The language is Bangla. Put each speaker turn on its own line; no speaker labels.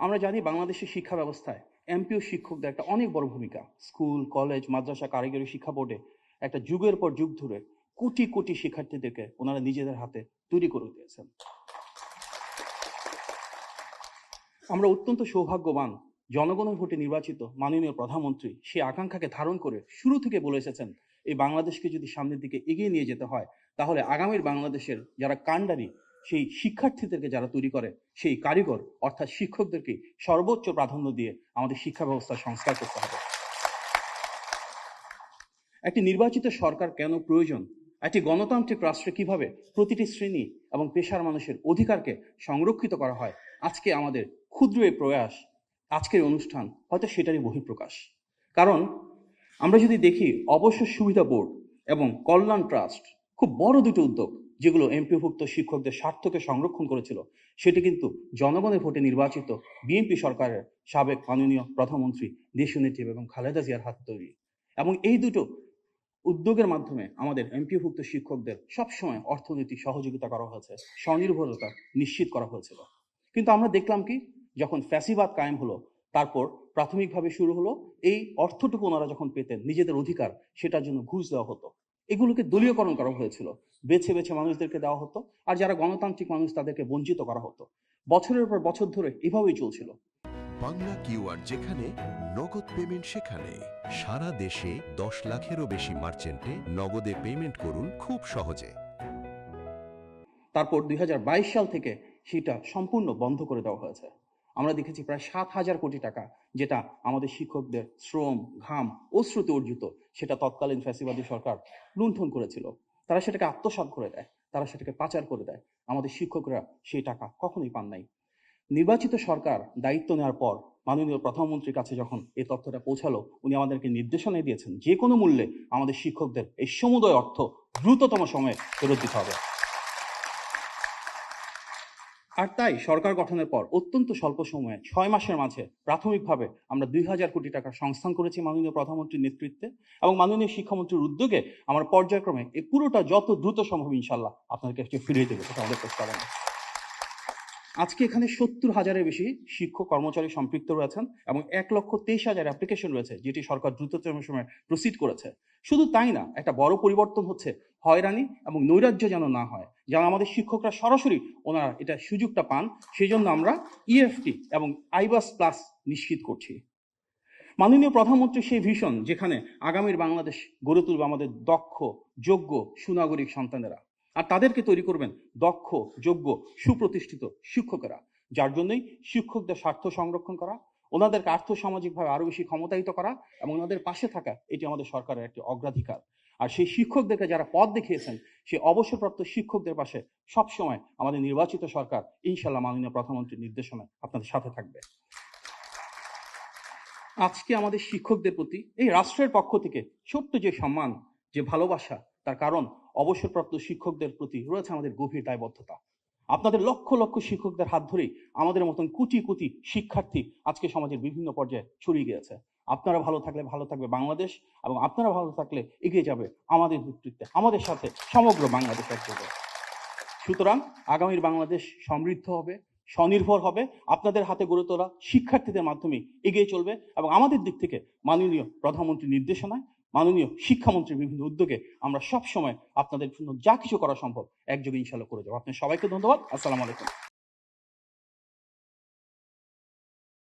আমরা জানি বাংলাদেশের শিক্ষা ব্যবস্থায় এমপিও শিক্ষকদের একটা অনেক বড় ভূমিকা। স্কুল, কলেজ, মাদ্রাসা, কারিগরি শিক্ষা বোর্ডে একটা যুগের পর যুগ ধরে কোটি কোটি শিক্ষার্থীদেরকে ওনারা নিজেদের হাতে তৈরি করে দিয়েছেন। আমরা অত্যন্ত সৌভাগ্যবান, জনগণের ভোটে নির্বাচিত মাননীয় প্রধানমন্ত্রী সেই আকাঙ্ক্ষাকে ধারণ করে শুরু থেকে বলে এসেছেন, এই বাংলাদেশকে যদি সামনের দিকে এগিয়ে নিয়ে যেতে হয়, তাহলে আগামীর বাংলাদেশের যারা কাণ্ডারি, সেই শিক্ষার্থীদেরকে যারা তৈরি করে, সেই কারিগর অর্থাৎ শিক্ষকদেরকে সর্বোচ্চ প্রাধান্য দিয়ে আমাদের শিক্ষা ব্যবস্থার সংস্কার করতে হবে। একটি নির্বাচিত সরকার কেন প্রয়োজন, একটি গণতান্ত্রিক রাষ্ট্রে কিভাবে প্রতিটি শ্রেণী এবং পেশার মানুষের অধিকারকে সংরক্ষিত করা হয়, আজকে আমাদের ক্ষুদ্র এই প্রয়াস, আজকের অনুষ্ঠান হয়তো সেটারই বহিঃপ্রকাশ। কারণ আমরা যদি দেখি, অবসর সুবিধা বোর্ড এবং কল্যাণ ট্রাস্ট খুব বড় দুটো উদ্যোগ, যেগুলো এমপিভুক্ত শিক্ষকদের স্বার্থকে সংরক্ষণ করেছিল, সেটি কিন্তু জনগণের ভোটে নির্বাচিত বিএনপি সরকারের সাবেক মাননীয় প্রধানমন্ত্রী দেশনেত্রী বেগম খালেদা জিয়ার হাত তৈরি। এবং এই দুটো উদ্যোগের মাধ্যমে আমাদের এমপিভুক্ত শিক্ষকদের সবসময় অর্থনৈতিক সহযোগিতা করা হয়েছে, স্বনির্ভরতা নিশ্চিত করা হয়েছিল। কিন্তু আমরা দেখলাম কি, যখন ফ্যাসিবাদ কায়েম হলো, তারপর প্রাথমিকভাবে শুরু হলো এই অর্থটুকু ওনারা যখন পেতেন নিজেদের অধিকার, সেটার জন্য ঘুষ দেওয়া হতো, এগুলোকে দলীয়করণ করা হয়েছিল, বেছে বেছে মানুষদেরকে দেওয়া হতো, আর যারা গণতান্ত্রিক মানুষ তাদেরকে বঞ্চিত করা হতো। বছরের পর বছর ধরে এভাবেই চলছিল।
বাংলা কিউআর যেখানে, নগদ পেমেন্ট সেখানে। সারা দেশে 10 লাখেরও বেশি মার্চেন্টে নগদে পেমেন্ট করুন খুব সহজে।
তারপর 2022 সাল থেকে সেটা সম্পূর্ণ বন্ধ করে দেওয়া হয়েছে। আমরা দেখেছি প্রায় 7,000 কোটি টাকা, যেটা আমাদের শিক্ষকদের শ্রম, ঘাম, অশ্রুতে অর্জিত, সেটা তৎকালীন ফ্যাসিবাদী সরকার লুণ্ঠন করেছিল। তারা সেটাকে আত্মসাৎ করে দেয়, তারা সেটাকে পাচার করে দেয়। আমাদের শিক্ষকরা সেই টাকা কখনোই পান নাই। নির্বাচিত সরকার দায়িত্ব নেওয়ার পর মাননীয় প্রধানমন্ত্রীর কাছে যখন এই তথ্যটা পৌঁছালো, উনি আমাদেরকে নির্দেশনা দিয়েছেন যে কোনো মূল্যে আমাদের শিক্ষকদের এই সমুদয় অর্থ দ্রুততম সময়ে ফেরত দিতে হবে। আর তাই সরকার গঠনের পর অত্যন্ত স্বল্প সময়ে 6 মাসের মাঝে প্রাথমিকভাবে আমরা 2,000 কোটি টাকার সংস্থান করেছি মাননীয় প্রধানমন্ত্রীর নেতৃত্বে, এবং মাননীয় শিক্ষামন্ত্রীর উদ্যোগে আমরা পর্যায়ক্রমে এই পুরোটা যত দ্রুত সম্ভব ইনশাল্লাহ আপনাদেরকে ফিরিয়ে দেবো, সেটা আমাদের প্রস্তাবনা। আজকে এখানে 70,000-এর বেশি শিক্ষক কর্মচারী সম্পৃক্ত রয়েছেন এবং 1,23,000 অ্যাপ্লিকেশন রয়েছে, যেটি সরকার দ্রুততম সময়ে প্রসিড করেছে। শুধু তাই না, একটা বড় পরিবর্তন হচ্ছে, হয়রানি এবং নৈরাজ্য যেন না হয়, যেন আমাদের শিক্ষকরা সরাসরি ওনারা এটা সুযোগটা পান, সেই জন্য আমরা ইএফটি এবং আইবাস প্লাস নিশ্চিত করছি। মাননীয় প্রধানমন্ত্রী সেই ভিশন, যেখানে আগামীর বাংলাদেশ গড়ে তুলবে আমাদের দক্ষ, যোগ্য, সুনাগরিক সন্তানেরা, আর তাদেরকে তৈরি করবেন দক্ষ, যোগ্য, সুপ্রতিষ্ঠিত শিক্ষকেরা, যার জন্যই শিক্ষকদের স্বার্থ সংরক্ষণ করা, ওনাদেরকে আর্থসামাজিকভাবে আরো বেশি ক্ষমতায়িত করা এবং ওনাদের পাশে থাকা, এটি আমাদের সরকারের একটি অগ্রাধিকার। আর সেই শিক্ষকদেরকে যারা পথ দেখিয়েছেন, সেই অবসরপ্রাপ্ত শিক্ষকদের পাশে সবসময় আমাদের নির্বাচিত সরকার ইনশাল্লাহ মাননীয় প্রধানমন্ত্রীর নির্দেশনায় আপনাদের সাথে থাকবে। আজকে আমাদের শিক্ষকদের প্রতি এই রাষ্ট্রের পক্ষ থেকে ছোট্ট যে সম্মান, যে ভালোবাসা, তার কারণ অবসরপ্রাপ্ত শিক্ষকদের প্রতি রয়েছে আমাদের গভীর দায়বদ্ধতা। আপনাদের লক্ষ লক্ষ শিক্ষকদের হাত ধরেই আমাদের মতন কোটি কোটি শিক্ষার্থী আজকে সমাজের বিভিন্ন পর্যায়ে ছড়িয়ে গিয়েছে। আপনারা ভালো থাকলে ভালো থাকবে বাংলাদেশ, এবং আপনারা ভালো থাকলে এগিয়ে যাবে আমাদের নেতৃত্বে, আমাদের সাথে সমগ্র বাংলাদেশ একযোগে। সুতরাং আগামীর বাংলাদেশ সমৃদ্ধ হবে, স্বনির্ভর হবে, আপনাদের হাতে গড়ে তোলা শিক্ষার্থীদের মাধ্যমে এগিয়ে চলবে, এবং আমাদের দিক থেকে মাননীয় প্রধানমন্ত্রীর নির্দেশনায়, মাননীয় শিক্ষামন্ত্রীর বিভিন্ন উদ্যোগে আমরা সব সময় আপনাদের জন্য যা কিছু করা সম্ভব একযোগে ইনশাল্লাহ করে যাবো। আপনাদের সবাইকে ধন্যবাদ। আসসালামু আলাইকুম।